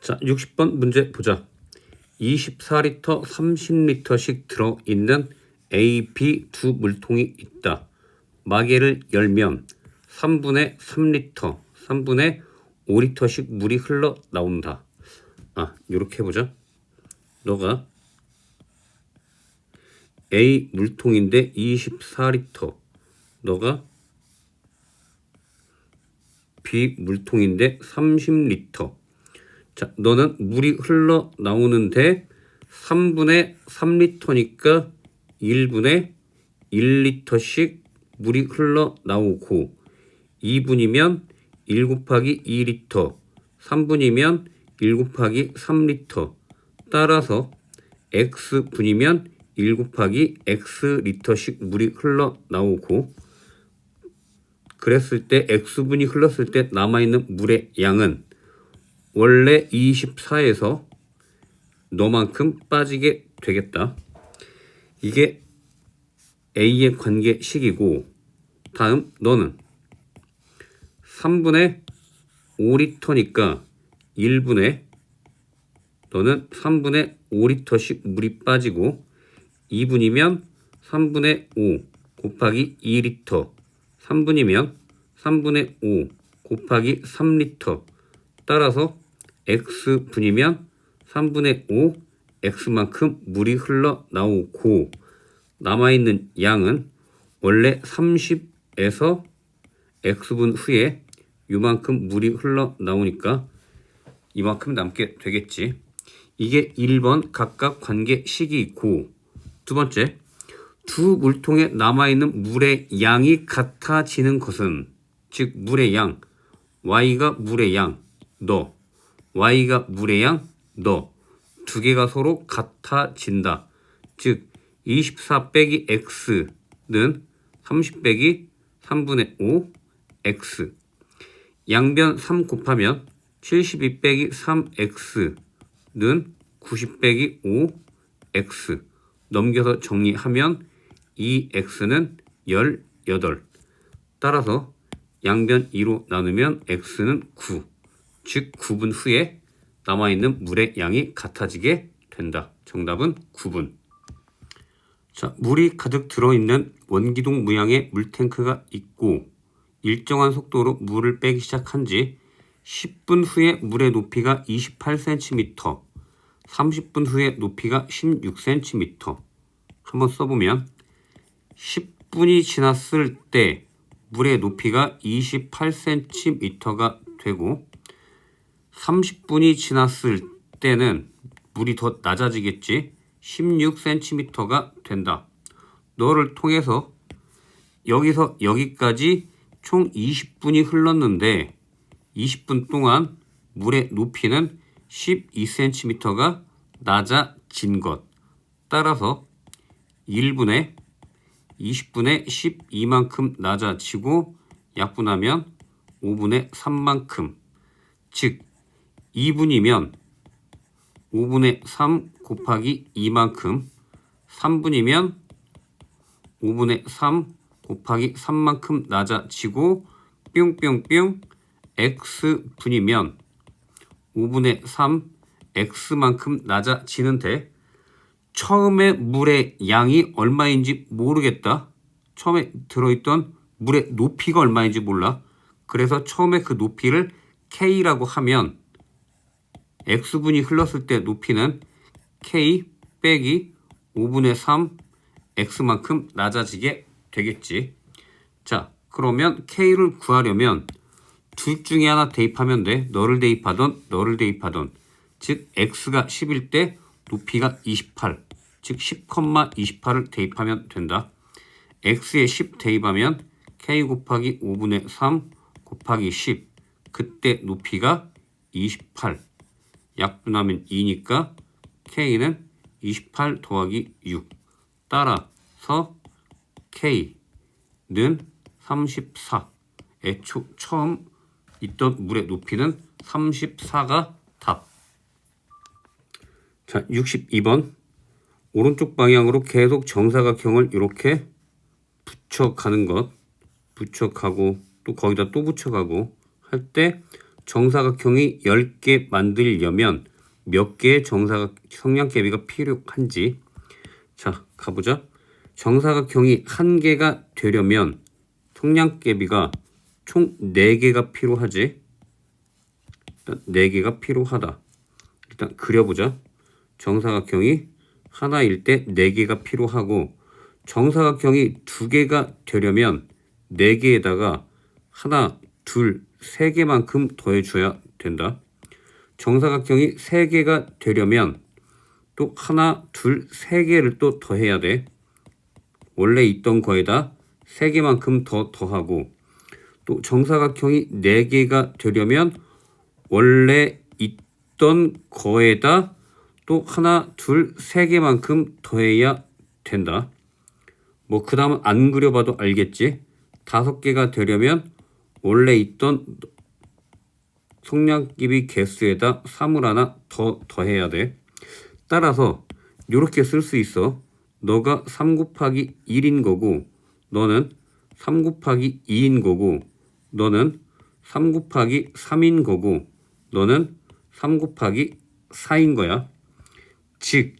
자, 60번 문제 보자. 24리터, 30리터씩 들어있는 A, B 두 물통이 있다. 마개를 열면 3분의 3리터, 3분의 5리터씩 물이 흘러나온다. 이렇게 해보자. 너가 A 물통인데 24리터, 너가 B 물통인데 30리터. 자, 너는 물이 흘러나오는데 3분의 3리터니까 1분의 1리터씩 물이 흘러나오고, 2분이면 1 곱하기 2리터, 3분이면 1 곱하기 3리터. 따라서 X분이면 1 곱하기 X리터씩 물이 흘러나오고, 그랬을 때 X분이 흘렀을 때 남아있는 물의 양은 원래 24에서 너만큼 빠지게 되겠다. 이게 A의 관계식이고, 다음 너는 3분의 5리터니까 1분의, 너는 3분의 5리터씩 물이 빠지고, 2분이면 3분의 5 곱하기 2리터, 3분이면 3분의 5 곱하기 3리터. 따라서 X분이면 3분의 5 X만큼 물이 흘러나오고, 남아있는 양은 원래 30에서 X분 후에 이만큼 물이 흘러나오니까 이만큼 남게 되겠지. 이게 1번 각각 관계식이고, 두 번째, 두 물통에 남아있는 물의 양이 같아지는 것은, 즉 물의 양, Y가 물의 양, 너, Y가 물의 양, 너, 두 개가 서로 같아진다. 즉 24 빼기 X는 30 빼기 3분의 5 X. 양변 3 곱하면 72 빼기 3X는 90 빼기 5 X. 넘겨서 정리하면 2X는 18. 따라서 양변 2로 나누면 X는 9. 즉 9분 후에 남아있는 물의 양이 같아지게 된다. 정답은 9분. 자, 물이 가득 들어있는 원기둥 모양의 물탱크가 있고, 일정한 속도로 물을 빼기 시작한 지 10분 후에 물의 높이가 28cm, 30분 후에 높이가 16cm. 한번 써보면 10분이 지났을 때 물의 높이가 28cm가 되고, 30분이 지났을 때는 물이 더 낮아지겠지. 16cm가 된다. 너를 통해서 여기서 여기까지 총 20분이 흘렀는데 20분 동안 물의 높이는 12cm가 낮아진 것. 따라서 1분에 20분에 12만큼 낮아지고, 약분하면 5분의 3만큼. 즉 2분이면 5분의 3 곱하기 2만큼, 3분이면 5분의 3 곱하기 3만큼 낮아지고, 뿅뿅뿅 X분이면 5분의 3 X만큼 낮아지는데, 처음에 물의 양이 얼마인지 모르겠다. 처음에 들어있던 물의 높이가 얼마인지 몰라. 그래서 처음에 그 높이를 K라고 하면 X분이 흘렀을 때 높이는 K 빼기 5분의 3 X만큼 낮아지게 되겠지. 자, 그러면 K를 구하려면 둘 중에 하나 대입하면 돼. 너를 대입하던 너를 대입하던. 즉 X가 10일 때 높이가 28, 즉 10,28을 대입하면 된다. X에 10 대입하면 K 곱하기 5분의 3 곱하기 10. 그때 높이가 28. 약분하면 2니까 K는 28 더하기 6. 따라서 K는 34. 처음 있던 물의 높이는 34가 답. 자, 62번. 오른쪽 방향으로 계속 정사각형을 이렇게 붙여가는 것. 붙여가고 또 거기다 또 붙여가고 할 때 정사각형이 10개 만들려면 몇 개의 성냥개비가 필요한지. 자, 가보자. 정사각형이 1개가 되려면 성냥개비가 총 4개가 필요하지. 일단 4개가 필요하다. 일단 그려보자. 정사각형이 하나일 때 4개가 필요하고, 정사각형이 2개가 되려면 4개에다가 하나, 둘, 3개만큼 더해줘야 된다. 정사각형이 3개가 되려면 또 하나, 둘, 3개를 또 더해야 돼. 원래 있던 거에다 3개만큼 더 더하고, 또 정사각형이 4개가 되려면 원래 있던 거에다 또 하나, 둘, 3개만큼 더해야 된다. 뭐 그 다음은 안 그려봐도 알겠지. 5개가 되려면 원래 있던 성냥개비 개수에다 3을 하나 더 더해야 돼. 따라서 이렇게 쓸 수 있어. 너가 3 곱하기 1인 거고, 너는 3 곱하기 2인 거고, 너는 3 곱하기 3인 거고, 너는 3 곱하기 4인 거야. 즉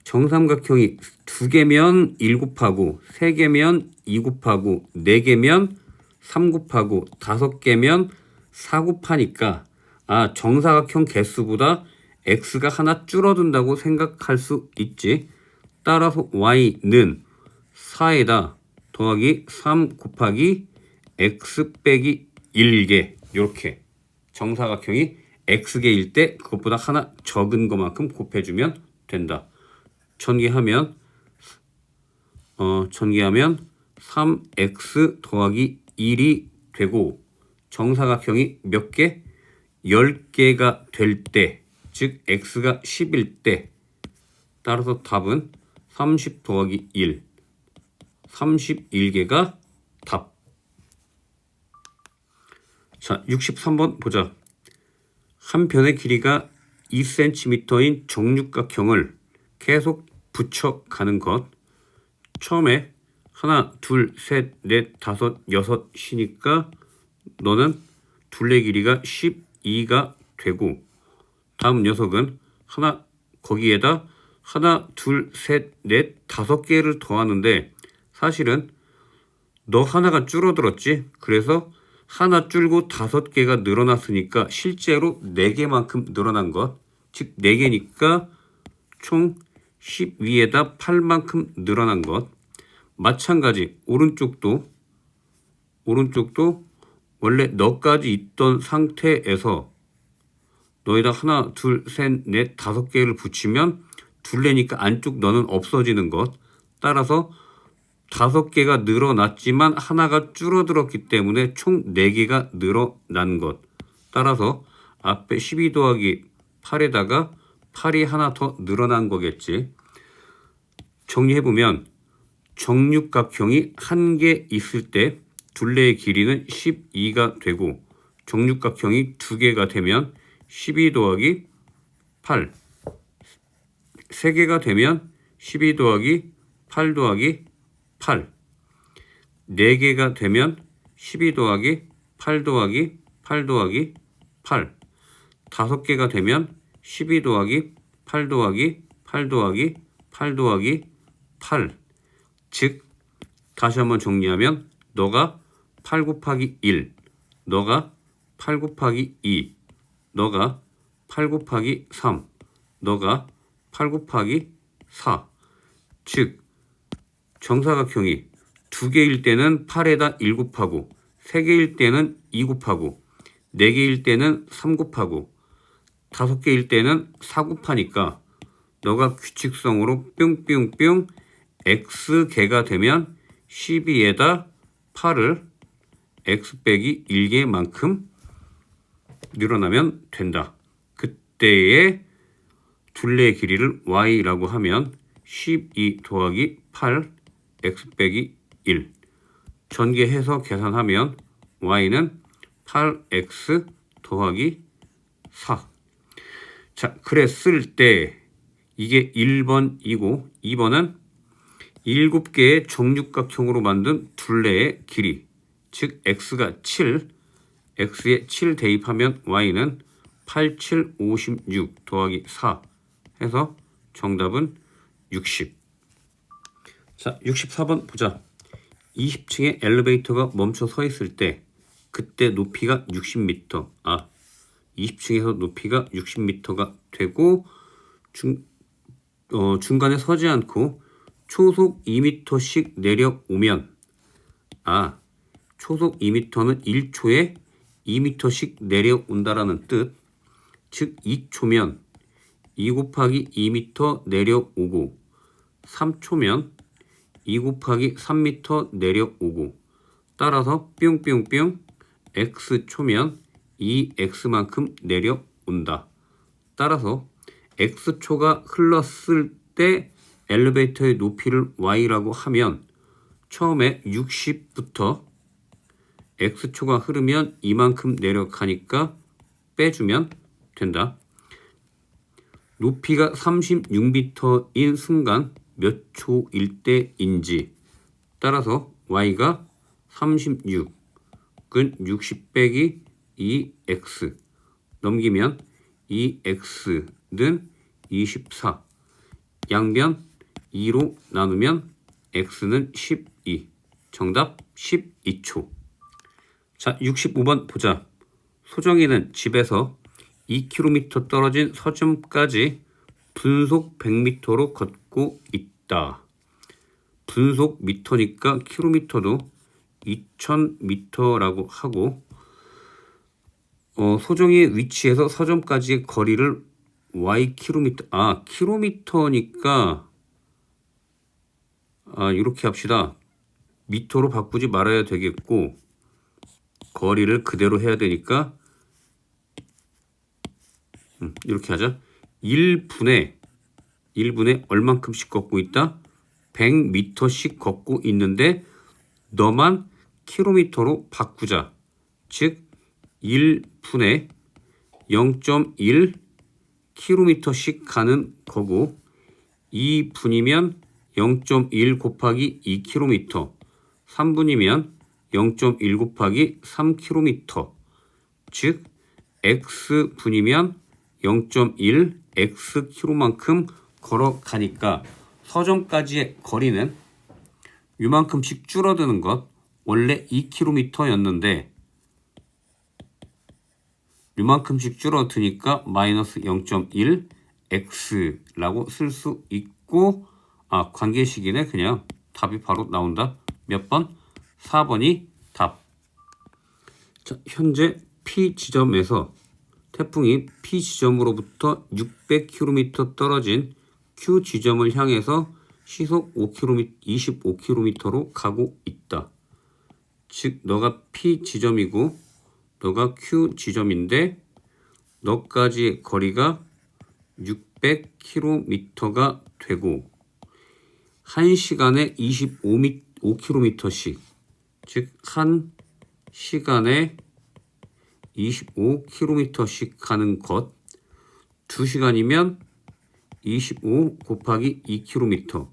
정삼각형이 2개면 1 곱하고, 3개면 2 곱하고, 4개면 3 곱하고, 5개면 4 곱하니까 정사각형 개수보다 x가 하나 줄어든다고 생각할 수 있지. 따라서 y는 4에다 더하기 3 곱하기 x 빼기 1개, 이렇게 정사각형이 x개일 때 그것보다 하나 적은 것만큼 곱해주면 된다. 전개하면 3x 더하기 1이 되고, 정사각형이 몇 개? 10개가 될 때, 즉 x가 10일 때, 따라서 답은 30 더하기 1, 31개가 답. 자, 63번 보자. 한 변의 길이가 2cm인 정육각형을 계속 붙여가는 것. 처음에 하나, 둘, 셋, 넷, 다섯, 여섯이니까 너는 둘레 길이가 12가 되고, 다음 녀석은 거기에다 하나, 둘, 셋, 넷, 5개를 더하는데, 사실은 너 하나가 줄어들었지. 그래서 하나 줄고 5개가 늘어났으니까 실제로 4개만큼 늘어난 것, 즉 4개니까 총 12에다 8만큼 늘어난 것. 마찬가지 오른쪽도 원래 너까지 있던 상태에서 너에다 하나, 둘, 셋, 넷, 5개를 붙이면 둘레니까 안쪽 너는 없어지는 것. 따라서 5개가 늘어났지만 하나가 줄어들었기 때문에 총 4개가 늘어난 것. 따라서 앞에 12 더하기 8에다가 8이 하나 더 늘어난 거겠지. 정리해보면 정육각형이 1개 있을 때 둘레의 길이는 12가 되고, 정육각형이 2개가 되면 12 더하기 8, 3개가 되면 12 더하기 8 더하기 8, 4개가 되면 12 더하기 8 더하기 8 더하기 8, 5개가 되면 12 더하기 8 더하기 8 더하기 8 더하기 8. 즉 다시 한번 정리하면 너가 8 곱하기 1, 너가 8 곱하기 2, 너가 8 곱하기 3, 너가 8 곱하기 4. 즉 정사각형이 2개일 때는 8에다 1 곱하고, 3개일 때는 2 곱하고, 4개일 때는 3 곱하고, 5개일 때는 4 곱하니까 너가 규칙성으로 뿅뿅뿅 x개가 되면 12에다 8을 x 빼기 1개만큼 늘어나면 된다. 그때의 둘레의 길이를 y라고 하면 12 더하기 8 x 빼기 1. 전개해서 계산하면 y는 8x 더하기 4. 자, 그랬을 때 이게 1번이고 2번은 7개의 정육각형으로 만든 둘레의 길이. 즉 x가 7, x에 7 대입하면 y는 8, 7, 56 더하기 4 해서 정답은 60. 자, 64번 보자. 20층에 엘리베이터가 멈춰 서 있을 때 그때 높이가 60m. 20층에서 높이가 60m가 되고 중간에 서지 않고 초속 2m씩 내려오면 초속 2m는 1초에 2m씩 내려온다라는 뜻. 즉 2초면 2 곱하기 2m 내려오고 3초면 2 곱하기 3m 내려오고 따라서 뿅뿅뿅 x초면 2x만큼 내려온다. 따라서 x초가 흘렀을 때 엘리베이터의 높이를 y라고 하면 처음에 60부터 x초가 흐르면 이만큼 내려가니까 빼주면 된다. 높이가 36m인 순간 몇 초일 때인지 따라서 y가 36은 60 빼기 2x 넘기면 2x는 24 양변 2로 나누면 x는 12 정답 12초. 자, 65번 보자. 소정이는 집에서 2km 떨어진 서점까지 분속 100m로 걷고 있다. 분속 미터니까 킬로미터도 2000m라고 하고 소정이의 위치에서 서점까지의 거리를 y 킬로미터 킬로미터니까 이렇게 합시다. 미터로 바꾸지 말아야 되겠고 거리를 그대로 해야 되니까 이렇게 하자. 1분에 얼만큼씩 걷고 있다? 100m씩 걷고 있는데 너만 킬로미터로 바꾸자. 즉 1분에 0.1 킬로미터씩 가는 거고 2분이면 0.1 곱하기 2 킬로미터 3분이면 0.1 곱하기 3 킬로미터 즉 x분이면 0.1 x킬로만큼 걸어가니까 서점까지의 거리는 이만큼씩 줄어드는 것. 원래 2km였는데 이만큼씩 줄어드니까 마이너스 0.1 x라고 쓸 수 있고 관계식이네. 그냥 답이 바로 나온다. 몇 번? 4번이 답. 자, 현재 P 지점에서 태풍이 P 지점으로부터 600km 떨어진 Q 지점을 향해서 시속 25km로 가고 있다. 즉 너가 P 지점이고 너가 Q 지점인데 너까지의 거리가 600km가 되고 1시간에 25km씩 즉 1시간에 25km씩 가는 것 2시간이면 25 곱하기 2km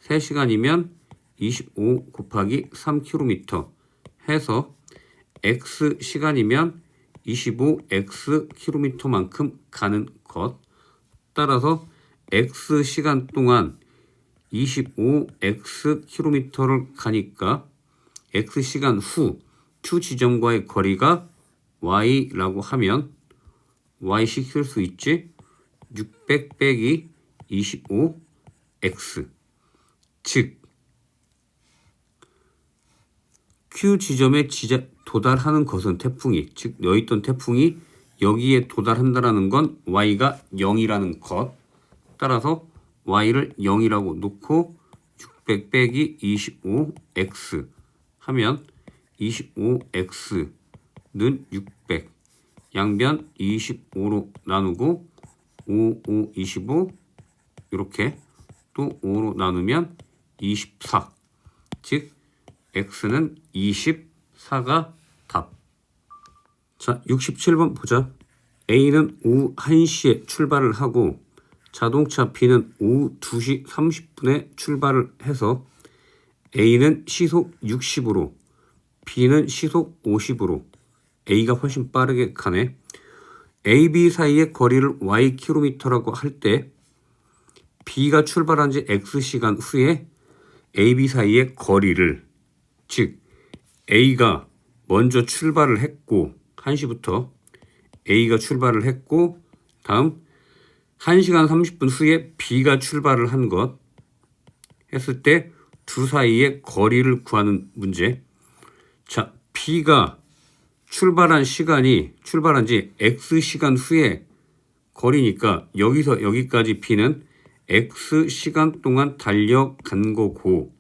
3시간이면 25 곱하기 3km 해서 x시간이면 25xkm만큼 가는 것. 따라서 x시간 동안 25xkm를 가니까 x시간 후 Q 지점과의 거리가 y라고 하면 y씩 쓸 수 있지. 600 빼기 25x 즉 Q 지점에 도달하는 것은 태풍이 즉 여기 있던 태풍이 여기에 도달한다라는 건 y가 0이라는 것. 따라서 y를 0이라고 놓고 600 빼기 25x 하면 25x는 600 양변 25로 나누고 5, 5, 25 이렇게 또 5로 나누면 24 즉 x는 24가 답. 자, 67번 보자. A는 오후 1시에 출발을 하고 자동차 B는 오후 2시 30분에 출발을 해서 A는 시속 60으로 B는 시속 50으로 A가 훨씬 빠르게 가네. A, B 사이의 거리를 Ykm라고 할 때 B가 출발한 지 X시간 후에 A, B 사이의 거리를, 즉 A가 먼저 출발을 했고 1시부터 A가 출발을 했고 다음 1시간 30분 후에 B가 출발을 한 것 했을 때 두 사이의 거리를 구하는 문제. 자, B가 출발한 지 X시간 후에 거리니까 여기서 여기까지 B는 X시간 동안 달려간 거고,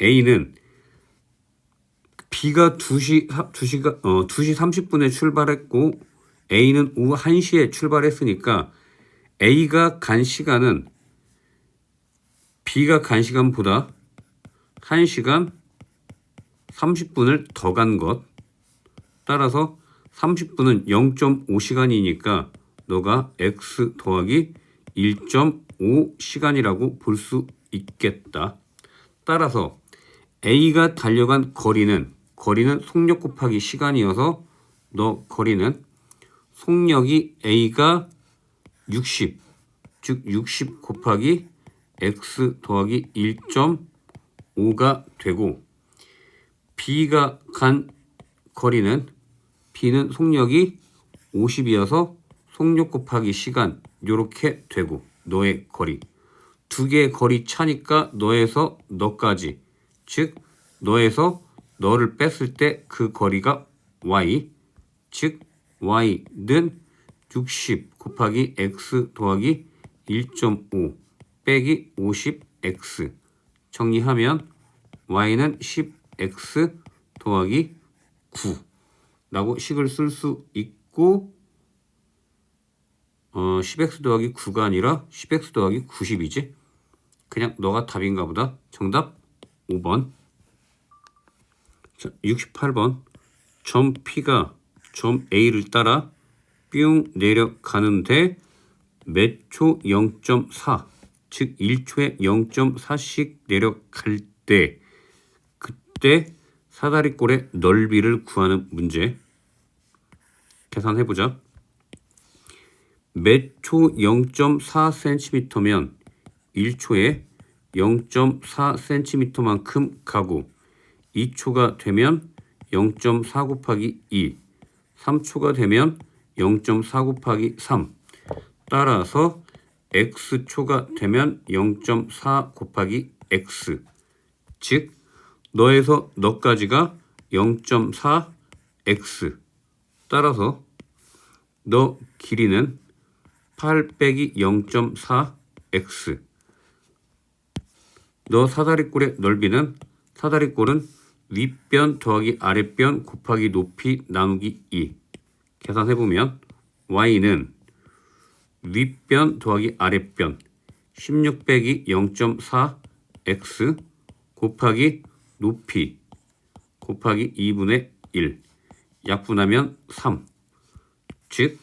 A는 B가 2시 30분에 출발했고 A는 오후 1시에 출발했으니까 A가 간 시간은 B가 간 시간보다 1시간 30분을 더 간 것. 따라서 30분은 0.5시간이니까 너가 X 더하기 1.5시간이라고 볼 수 있겠다. 따라서 A가 달려간 거리는 속력 곱하기 시간이어서 너 거리는 속력이 A가 60, 즉 60 곱하기 X 더하기 1.5가 되고, B가 간 거리는 B는 속력이 50이어서 속력 곱하기 시간 요렇게 되고, 너의 거리 두 개의 거리 차니까 너에서 너까지, 즉 너에서 너를 뺐을 때 그 거리가 Y, 즉 Y는 60 곱하기 X 더하기 1.5 빼기 50X 정리하면 Y는 10X 더하기 9 라고 식을 쓸 수 있고, 10X 더하기 9가 아니라 10X 더하기 90이지. 그냥 너가 답인가 보다. 정답 5번. 자, 68번. 점 P가 점 A를 따라 뿅 내려가는데 몇 초 0.4, 즉 1초에 0.4씩 내려갈 때 그때 사다리꼴의 넓이를 구하는 문제. 계산해보자. 몇 초 0.4cm면 1초에 0.4cm만큼 가고 2초가 되면 0.4 곱하기 2, 3초가 되면 0.4 곱하기 3, 따라서 X초가 되면 0.4 곱하기 X, 즉 너에서 너까지가 0.4X, 따라서 너 길이는 8 빼기 0.4X. 너 사다리꼴의 넓이는, 사다리꼴은 윗변 더하기 아랫변 곱하기 높이 나누기 2. 계산해보면 Y는 윗변 더하기 아랫변 16 빼기 0.4X 곱하기 높이 곱하기 2분의 1 약분하면 3, 즉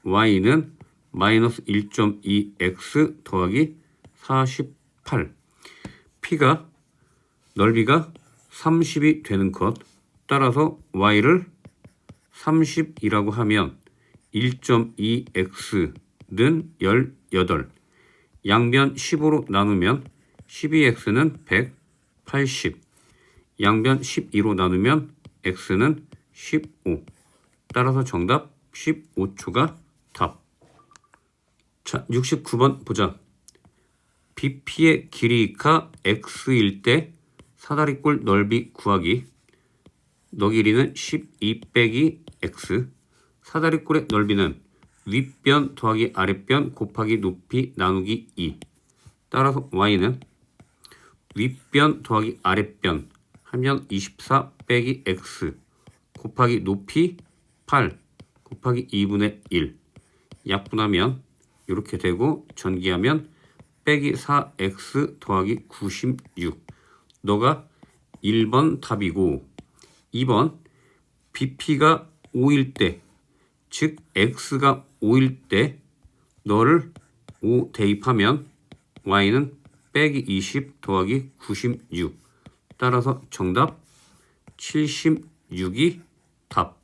Y는 마이너스 1.2X 더하기 48. P가 넓이가 30이 되는 것. 따라서 Y를 30이라고 하면 1.2X는 18. 양변 15로 나누면 12X는 180. 양변 12로 나누면 X는 15. 따라서 정답 15초가 답. 자, 69번 보자. BP의 길이가 X일 때 사다리꼴 넓이 구하기. 너 길이는 12 빼기 X. 사다리꼴의 넓이는 윗변 더하기 아랫변 곱하기 높이 나누기 2. 따라서 Y는 윗변 더하기 아랫변 하면 24 빼기 X 곱하기 높이 8 곱하기 2분의 1 약분하면 이렇게 되고, 전기하면 빼기 4X 더하기 96. 너가 1번 답이고, 2번 BP가 5일 때, 즉 X가 5일 때 너를 5 대입하면 Y는 빼기 20 더하기 96. 따라서 정답 76이 답.